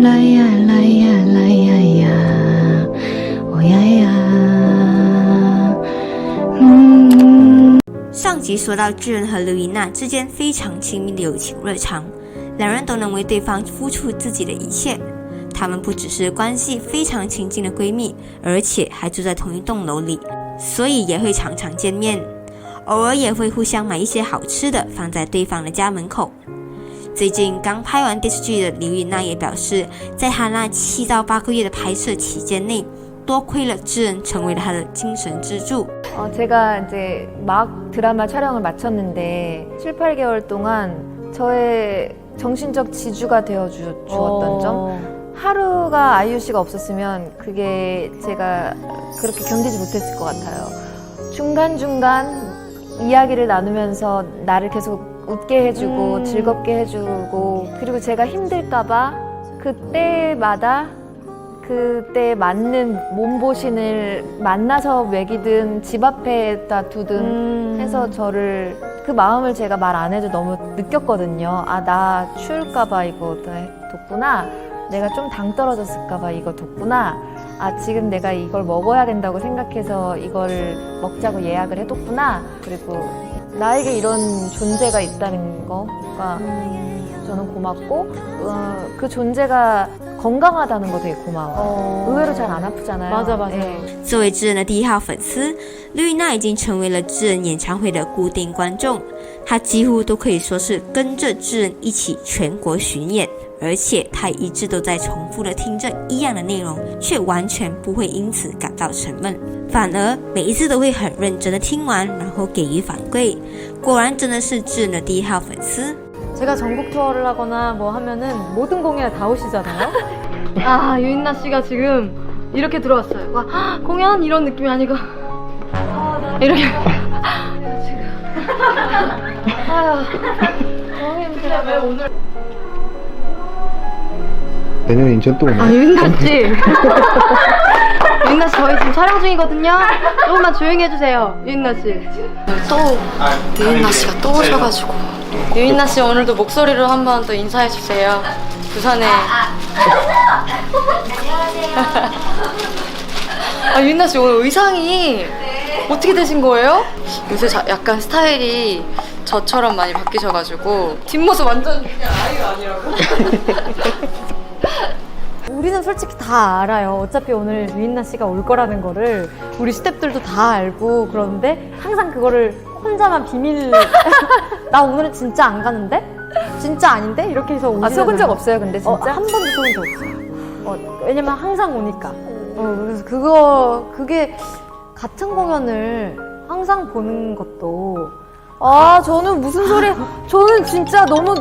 来呀来呀来呀呀，哦呀呀。上集说到智恩和刘怡娜之间非常亲密的友情日常，两人都能为对方付出自己的一切。她们不只是关系非常亲近的闺蜜，而且还住在同一栋楼里，所以也会常常见面，偶尔也会互相买一些好吃的放在对方的家门口。最近刚拍完电视剧的刘怡娜也表示，在她那7到8个月的拍摄期间内，多亏了智恩成为了她的精神支柱。 제가 이제 막 드라마 촬영을 마쳤는데 7, 8개월 동안 저의 정신적 지주가 되어 주었던 점. 하루가 아이유 씨가 없었으면 그게 제가 그렇게 견디지 못했을 것 같아요. 중간중간 이야기를 나누면서 나를 계속 웃게 해주고 즐겁게 해주고, 그리고 제가 힘들까봐 그때마다 그때 맞는 몸보신을 만나서 먹이든 집 앞에다 두든 해서 저를, 그 마음을 제가 말 안 해도 너무 느꼈거든요. 아, 나 추울까봐 이거 뒀구나. 내가 좀 당 떨어졌을까봐 이거 뒀구나. 아, 지금 내가 이걸 먹어야 된다고 생각해서 이거를 먹자고 예약을 해뒀구나. 그리고 나에게 이런 존재가 있다는 거가 저는 고맙고, 그 존재가 건강하다는 거 되게 고마워요. 의외로 잘 안 아프잖아요. 맞아. 作为智恩的第1号粉丝，刘怡娜已经成为了智恩演唱会的固定观众，她几乎都可以说是跟着智恩一起全国巡演，而且她一直都在重复的听着一样的内容，却完全不会因此感到沉闷，反而每一次都会很认真的听完，然后给予反馈。果然真的是智恩的第1号粉丝。 제가 전국 투어를 하거나 뭐 하면은 모든 공연에 다 오시잖아요. 아, 유인나 씨가 지금 이렇게 들어왔어요. 와, 공연 이런 느낌이 아니고 이렇게. 아휴, 너무 힘들어. 왜 오늘? 내년에 인천 또 오네. 아, 유인나 씨. 유인나 씨, 저희 지금 촬영 중이거든요. 조금만 조용히 해주세요, 유인나 씨. 또 유인나 씨가 또 오셔가지고. 유인나 씨 오늘도 목소리로 한번 더 인사해 주세요. 부산에. 아, 유인나 씨 오늘 의상이 어떻게 되신 거예요? 요새 약간 스타일이 저처럼 많이 바뀌셔가지고 뒷모습 완전 그냥 아이유 아니라고. 우리는 솔직히 다 알아요. 어차피 오늘 유인나 씨가 올 거라는 거를 우리 스태프들도 다 알고, 그러는데 항상 그거를 혼자만 비밀. 나 오늘은 진짜 안 가는데? 진짜 아닌데? 이렇게 해서 오시는. 아, 속은 적 없어요, 근데 진짜? 한 번도 속은 적 없어요. 왜냐면 항상 오니까. 그래서 그게 같은 공연을 항상 보는 것도. 아, 저는 무슨 소리, 저는 진짜 너무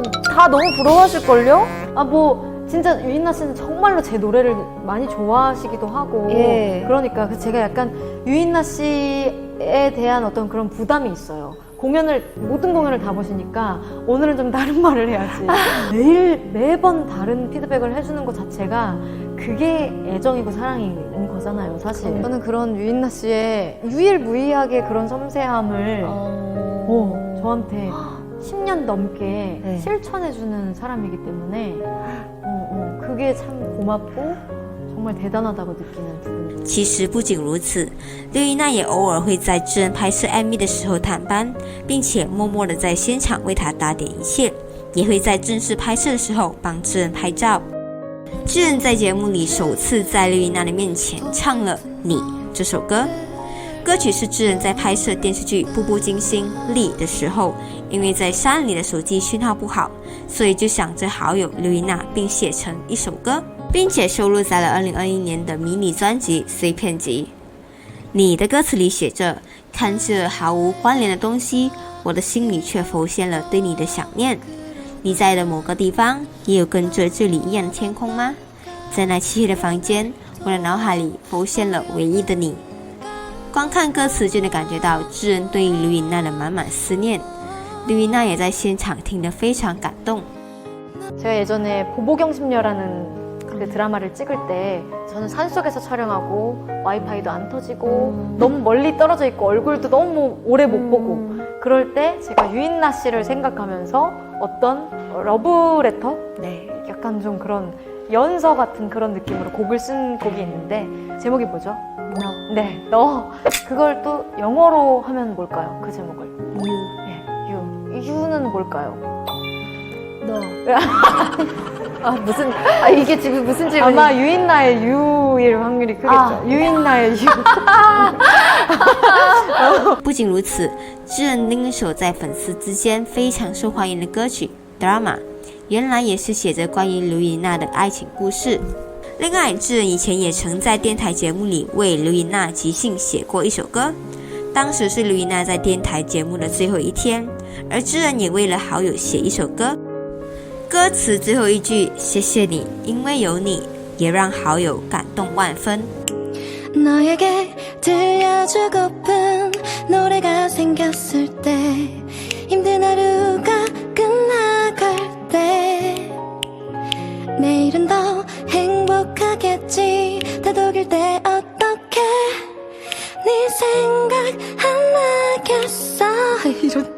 부러워하실걸요? 아, 뭐 진짜 유인나 씨는 정말로 제 노래를 많이 좋아하시기도 하고. 예. 그러니까 제가 약간 유인나 씨에 대한 어떤 그런 부담이 있어요. 모든 공연을 다 보시니까 오늘은 좀 다른 말을 해야지. 매번 다른 피드백을 해주는 것 자체가 그게 애정이고 사랑인 거잖아요, 사실. 저는 그런 유인나 씨의 유일무이하게 그런 섬세함을 저한테 10년 넘게 실천해주는 사람이기 때문에 그게 참 고맙고 정말 대단하다고 느끼는 부분이에요. 其实不仅如此，刘怡娜也偶尔会在智恩拍摄 MV 的时候探班，并且默默的在现场为他打点一切，也会在正式拍摄的时候帮智恩拍照。智恩在节目里首次在刘怡娜的面前唱了《你》这首歌，歌曲是智恩在拍摄电视剧《步步惊心》里的时候，因为在山里的手机讯号不好，所以就想着好友刘怡娜，并写成一首歌，并且收录在了2021年的迷你专辑《碎片集》。你的歌词里写着：看着毫无关联的东西，我的心里却浮现了对你的想念。你在的某个地方，也有跟着这里一样的天空吗？在那漆黑的房间，我的脑海里浮现了唯一的你。光看歌词就能感觉到智恩对刘颖娜的满满思念，刘颖娜也在现场听得非常感动。 제가 예전에 보보경심녀라는 그 드라마를 찍을 때 저는 산속에서 촬영하고 와이파이도 안 터지고 너무 멀리 떨어져 있고 얼굴도 너무 오래 못 보고 그럴 때 제가 유인나 씨를 생각하면서 어떤 러브레터? 네, 약간 좀 그런 연서 같은 그런 느낌으로 곡을 쓴 곡이 있는데 제목이 뭐죠? 네, 너. 그걸 또 영어로 하면 뭘까요? 그 제목을. 네, 유는 뭘까요? 너. 무슨 이게 지금 무슨 질문이? 아마 유인나의 유일 확률이 크겠죠. 유인나의 유. 不仅如此，智恩另一首在粉丝之间非常受欢迎的歌曲《Drama》，原来也是写着关于刘以娜的爱情故事。另外，智恩以前也曾在电台节目里为刘以娜即兴写过一首歌，当时是刘以娜在电台节目的最后一天，而智恩也为了好友写一首歌，歌词最后一句“谢谢你，因为有你”，也让好友感动万分。 너에게 들려주고픈 노래가 생겼을 때 힘든 하루가 끝나갈 때 내일은 더 행복하겠지 다독일 때 어떡해 네 생각 안 나겠어 이런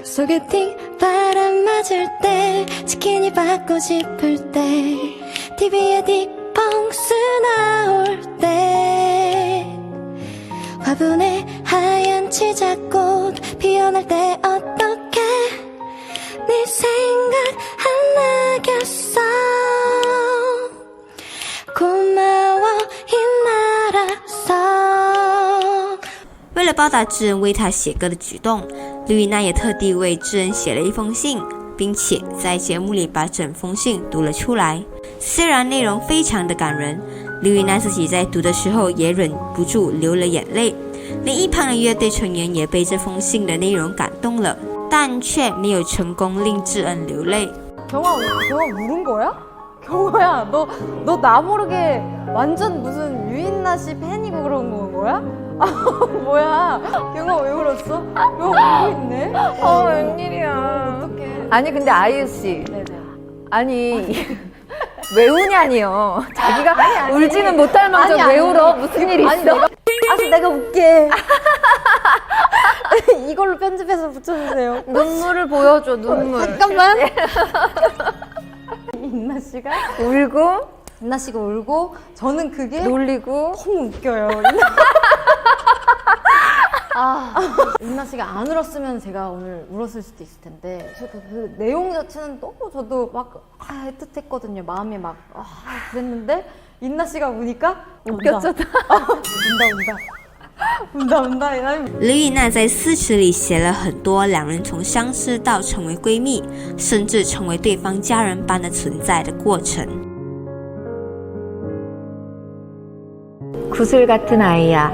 소개팅 바람 맞을 때 치킨이 받고 싶을 때 TV에 딕펑스 나올 때 화분에 하얀 치자꽃 피어날 때 어떡해 네 생각 안 나겠어 고마워 이나라서 为了报答智恩为他写歌的举动，刘以娜也特地为智恩写了一封信，并且在节目里把整封信读了出来。虽然内容非常的感人，刘以娜自己在读的时候也忍不住流了眼泪，连一旁的乐队成员也被这封信的内容感动了，但却没有成功令智恩流泪。 경아 울은 거야? 경아야, 너 나 모르게 완전 무슨 유인나 씨 팬이고 그런 거야? 뭐야? 경아 왜 울었어? 왜 울고 있네? 웬일이야. 어떡해. 아니 근데 아이유 씨. 네네. 아니 왜 우냐니요. 자기가 울지는 못할 만큼 왜 울어? 무슨 일 있어? 내가 웃게. 이걸로 편집해서 붙여주세요. 눈물을 보여줘 눈물. 잠깐만. 인나 씨가 울고 인나 씨가 울고 저는 그게 놀리고 너무 웃겨요. 인나 씨가 안 울었으면 제가 오늘 울었을 수도 있을 텐데 그 내용 자체는 너무 저도 막 애틋했거든요. 마음이 막 그랬는데 인나 씨가 우니까 웃겼죠? 운다. 刘以娜在诗词里写了很多两人从相识到成为闺蜜，甚至成为对方家人般的存在的过程。 구슬 같은 아이야.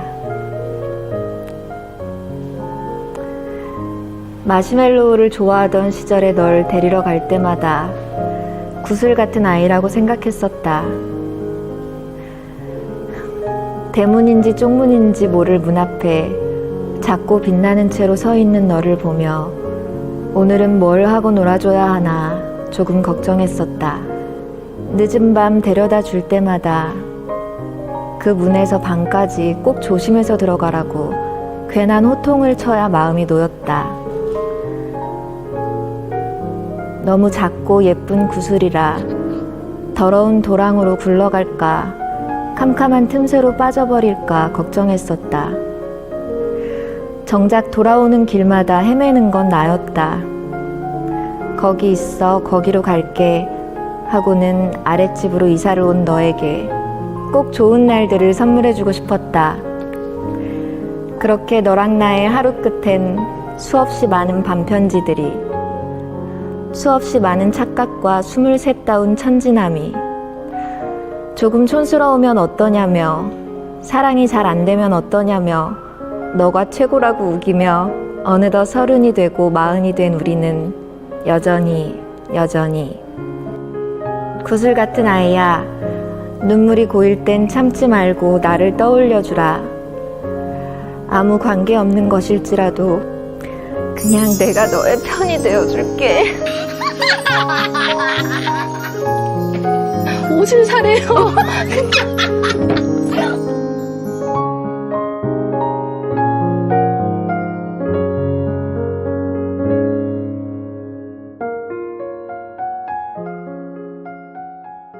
마시멜로우를 좋아하던 시절에 널 데리러 갈 때마다 구슬 같은 아이라고 생각했었다. 대문인지 쪽문인지 모를 문 앞에 작고 빛나는 채로 서 있는 너를 보며 오늘은 뭘 하고 놀아줘야 하나 조금 걱정했었다. 늦은 밤 데려다 줄 때마다 그 문에서 방까지 꼭 조심해서 들어가라고 괜한 호통을 쳐야 마음이 놓였다. 너무 작고 예쁜 구슬이라 더러운 도랑으로 굴러갈까 캄캄한 틈새로 빠져버릴까 걱정했었다. 정작 돌아오는 길마다 헤매는 건 나였다. 거기 있어 거기로 갈게 하고는 아랫집으로 이사를 온 너에게 꼭 좋은 날들을 선물해주고 싶었다. 그렇게 너랑 나의 하루 끝엔 수없이 많은 반편지들이 수없이 많은 착각과 23다운 천진함이 조금 촌스러우면 어떠냐며 사랑이 잘 안되면 어떠냐며 너가 최고라고 우기며 어느덧 30이 되고 40이 된 우리는 여전히 구슬 같은 아이야. 눈물이 고일 땐 참지 말고 나를 떠올려주라. 아무 관계없는 것일지라도 그냥 내가 너의 편이 되어줄게. 옷을 사래요.